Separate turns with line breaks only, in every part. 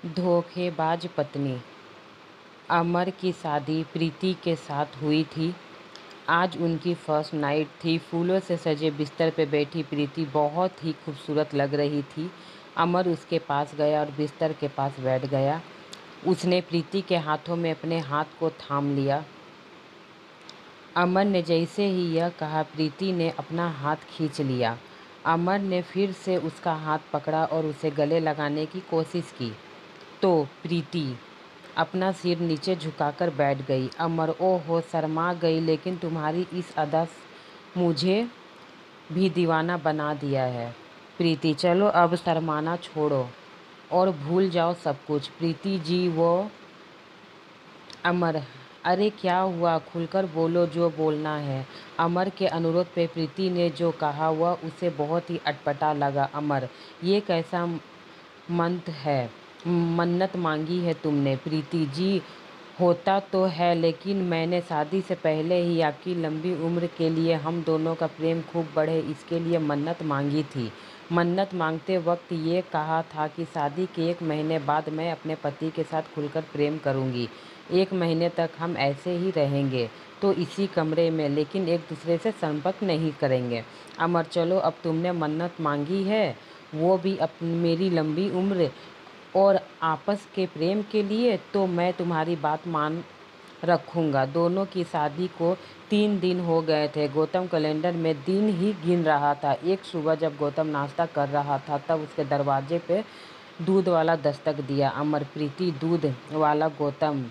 धोखेबाज पत्नी। अमर की शादी प्रीति के साथ हुई थी। आज उनकी फर्स्ट नाइट थी। फूलों से सजे बिस्तर पे बैठी प्रीति बहुत ही खूबसूरत लग रही थी। अमर उसके पास गया और बिस्तर के पास बैठ गया। उसने प्रीति के हाथों में अपने हाथ को थाम लिया। अमर ने जैसे ही यह कहा, प्रीति ने अपना हाथ खींच लिया। अमर ने फिर से उसका हाथ पकड़ा और उसे गले लगाने की कोशिश की तो प्रीति अपना सिर नीचे झुकाकर बैठ गई। अमर ओहो शर्मा गई, लेकिन तुम्हारी इस अदा मुझे भी दीवाना बना दिया है। प्रीति चलो अब शर्माना छोड़ो और भूल जाओ सब कुछ। प्रीति जी वो अमर, अरे क्या हुआ, खुलकर बोलो जो बोलना है। अमर के अनुरोध पे प्रीति ने जो कहा वह उसे बहुत ही अटपटा लगा। अमर, ये कैसा मंत है, मन्नत मांगी है तुमने। प्रीति जी होता तो है, लेकिन मैंने शादी से पहले ही आपकी लंबी उम्र के लिए, हम दोनों का प्रेम खूब बढ़े, इसके लिए मन्नत मांगी थी। मन्नत मांगते वक्त ये कहा था कि शादी के 1 महीने बाद मैं अपने पति के साथ खुलकर प्रेम करूंगी। 1 महीने तक हम ऐसे ही रहेंगे तो इसी कमरे में, लेकिन एक दूसरे से संपर्क नहीं करेंगे। अमर चलो अब तुमने मन्नत मांगी है, वो भी मेरी लंबी उम्र और आपस के प्रेम के लिए, तो मैं तुम्हारी बात मान रखूंगा। दोनों की शादी को 3 दिन हो गए थे। गौतम कैलेंडर में दिन ही गिन रहा था। एक सुबह जब गौतम नाश्ता कर रहा था तब उसके दरवाजे पे दूध वाला दस्तक दिया। अमर, प्रीति दूध वाला। गौतम,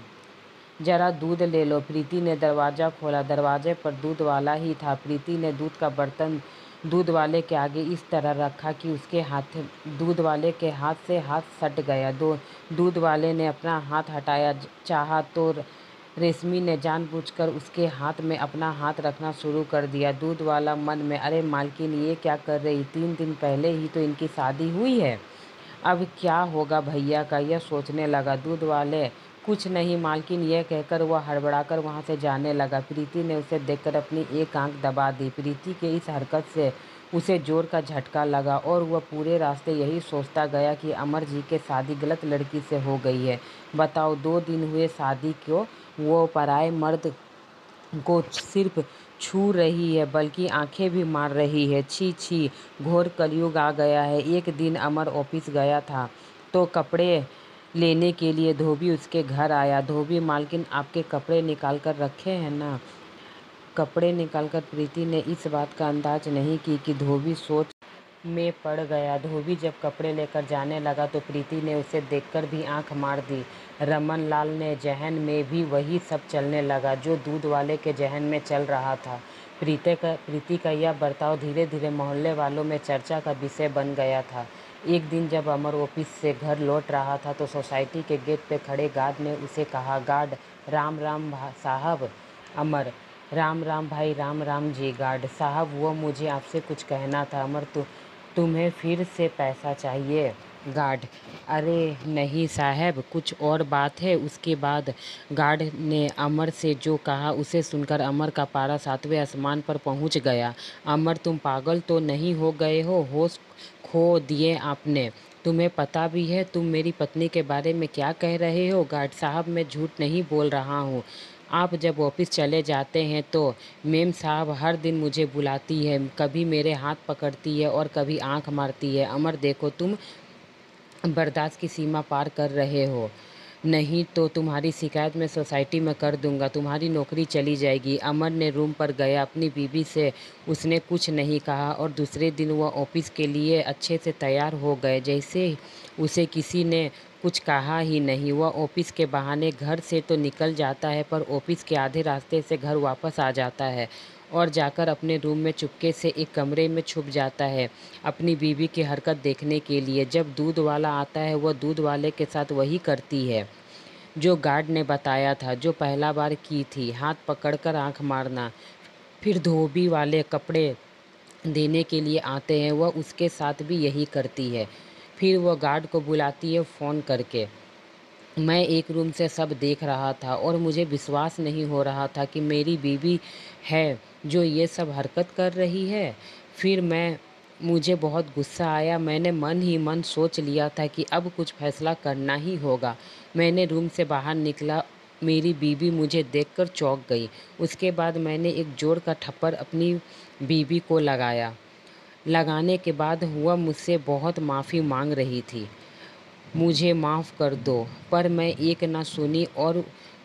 जरा दूध ले लो। प्रीति ने दरवाज़ा खोला। दरवाजे पर दूध वाला ही था। प्रीति ने दूध का बर्तन दूध वाले के आगे इस तरह रखा कि उसके हाथ दूध वाले के हाथ से हाथ सट गया। दूध वाले ने अपना हाथ हटाया चाहा तो रेशमी ने जानबूझकर उसके हाथ में अपना हाथ रखना शुरू कर दिया। दूध वाला मन में, अरे मालकिन ये क्या कर रही, 3 दिन पहले ही तो इनकी शादी हुई है, अब क्या होगा भैया का, यह सोचने लगा। दूध वाले, कुछ नहीं मालकिन, यह कहकर वह हड़बड़ाकर वहां से जाने लगा। प्रीति ने उसे देखकर अपनी एक आंख दबा दी। प्रीति के इस हरकत से उसे जोर का झटका लगा और वह पूरे रास्ते यही सोचता गया कि अमर जी के शादी गलत लड़की से हो गई है। बताओ, 2 दिन हुए शादी को वो पराए मर्द को सिर्फ छू रही है, बल्कि आंखें भी मार रही है। छी छी, घोर कलयुग आ गया है। एक दिन अमर ऑफिस गया था तो कपड़े लेने के लिए धोबी उसके घर आया। धोबी, मालकिन आपके कपड़े निकाल कर रखे हैं ना। कपड़े निकालकर प्रीति ने इस बात का अंदाज नहीं की कि धोबी सोच में पड़ गया। धोबी जब कपड़े लेकर जाने लगा तो प्रीति ने उसे देखकर भी आंख मार दी। रमन लाल ने जहन में भी वही सब चलने लगा जो दूध वाले के जहन में चल रहा था। प्रीति का यह बर्ताव धीरे धीरे मोहल्ले वालों में चर्चा का विषय बन गया था। एक दिन जब अमर ऑफिस से घर लौट रहा था तो सोसाइटी के गेट पे खड़े गार्ड ने उसे कहा, गार्ड, राम राम साहब। अमर, राम राम भाई, राम राम जी। गार्ड साहब, वो मुझे आपसे कुछ कहना था। अमर, तुम्हें फिर से पैसा चाहिए। गार्ड, अरे नहीं साहब, कुछ और बात है। उसके बाद गार्ड ने अमर से जो कहा उसे सुनकर अमर का पारा 7वें आसमान पर पहुंच गया। अमर, तुम पागल तो नहीं हो गए हो? होश खो दिए आपने? तुम्हें पता भी है तुम मेरी पत्नी के बारे में क्या कह रहे हो? गार्ड साहब, मैं झूठ नहीं बोल रहा हूँ। आप जब ऑफिस चले जाते हैं तो मेम साहब हर दिन मुझे बुलाती है, कभी मेरे हाथ पकड़ती है और कभी आंख मारती है। अमर देखो, तुम बर्दाश्त की सीमा पार कर रहे हो, नहीं तो तुम्हारी शिकायत मैं सोसाइटी में कर दूंगा, तुम्हारी नौकरी चली जाएगी। अमर ने रूम पर गया। अपनी बीवी से उसने कुछ नहीं कहा और दूसरे दिन वह ऑफिस के लिए अच्छे से तैयार हो गए, जैसे उसे किसी ने कुछ कहा ही नहीं। वह ऑफिस के बहाने घर से तो निकल जाता है पर ऑफिस के आधे रास्ते से घर वापस आ जाता है और जाकर अपने रूम में चुपके से एक कमरे में छुप जाता है अपनी बीवी की हरकत देखने के लिए। जब दूध वाला आता है वह दूध वाले के साथ वही करती है जो गार्ड ने बताया था, जो पहला बार की थी, हाथ पकड़कर आंख मारना। फिर धोबी वाले कपड़े देने के लिए आते हैं, वह उसके साथ भी यही करती है। फिर वह गार्ड को बुलाती है फ़ोन करके। मैं एक रूम से सब देख रहा था और मुझे विश्वास नहीं हो रहा था कि मेरी बीवी है जो ये सब हरकत कर रही है। फिर मैं मुझे बहुत गुस्सा आया। मैंने मन ही मन सोच लिया था कि अब कुछ फ़ैसला करना ही होगा। मैंने रूम से बाहर निकला, मेरी बीवी मुझे देखकर चौंक गई। उसके बाद मैंने एक ज़ोर का थप्पड़ अपनी बीवी को लगाया। लगाने के बाद वह मुझसे बहुत माफ़ी माँग रही थी। मुझे माफ़ कर दो, पर मैं एक ना सुनी और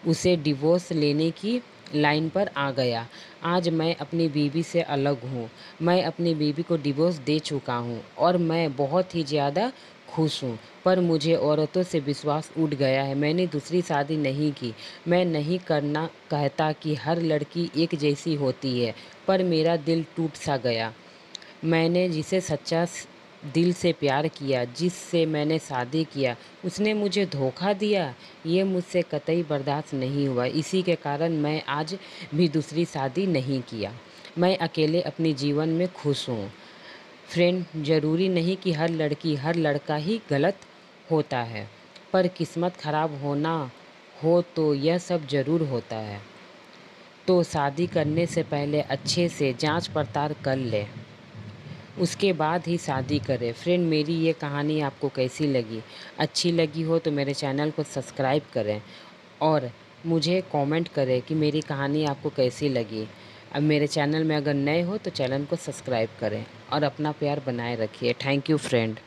उसे डिवोर्स लेने की लाइन पर आ गया। आज मैं अपनी बीवी से अलग हूँ। मैं अपनी बीवी को डिवोर्स दे चुका हूँ और मैं बहुत ही ज़्यादा खुश हूँ। पर मुझे औरतों से विश्वास उठ गया है। मैंने दूसरी शादी नहीं की। मैं नहीं करना कहता कि हर लड़की एक जैसी होती है, पर मेरा दिल टूट सा गया। मैंने जिसे सच्चा दिल से प्यार किया, जिससे मैंने शादी किया, उसने मुझे धोखा दिया। ये मुझसे कतई बर्दाश्त नहीं हुआ। इसी के कारण मैं आज भी दूसरी शादी नहीं किया। मैं अकेले अपने जीवन में खुश हूँ। फ्रेंड, ज़रूरी नहीं कि हर लड़की हर लड़का ही गलत होता है, पर किस्मत खराब होना हो तो यह सब ज़रूर होता है। तो शादी करने से पहले अच्छे से जांच पड़ताल कर ले, उसके बाद ही शादी करें। फ्रेंड, मेरी ये कहानी आपको कैसी लगी? अच्छी लगी हो तो मेरे चैनल को सब्सक्राइब करें और मुझे कमेंट करें कि मेरी कहानी आपको कैसी लगी। अब मेरे चैनल में अगर नए हो तो चैनल को सब्सक्राइब करें और अपना प्यार बनाए रखिए। Thank you friend.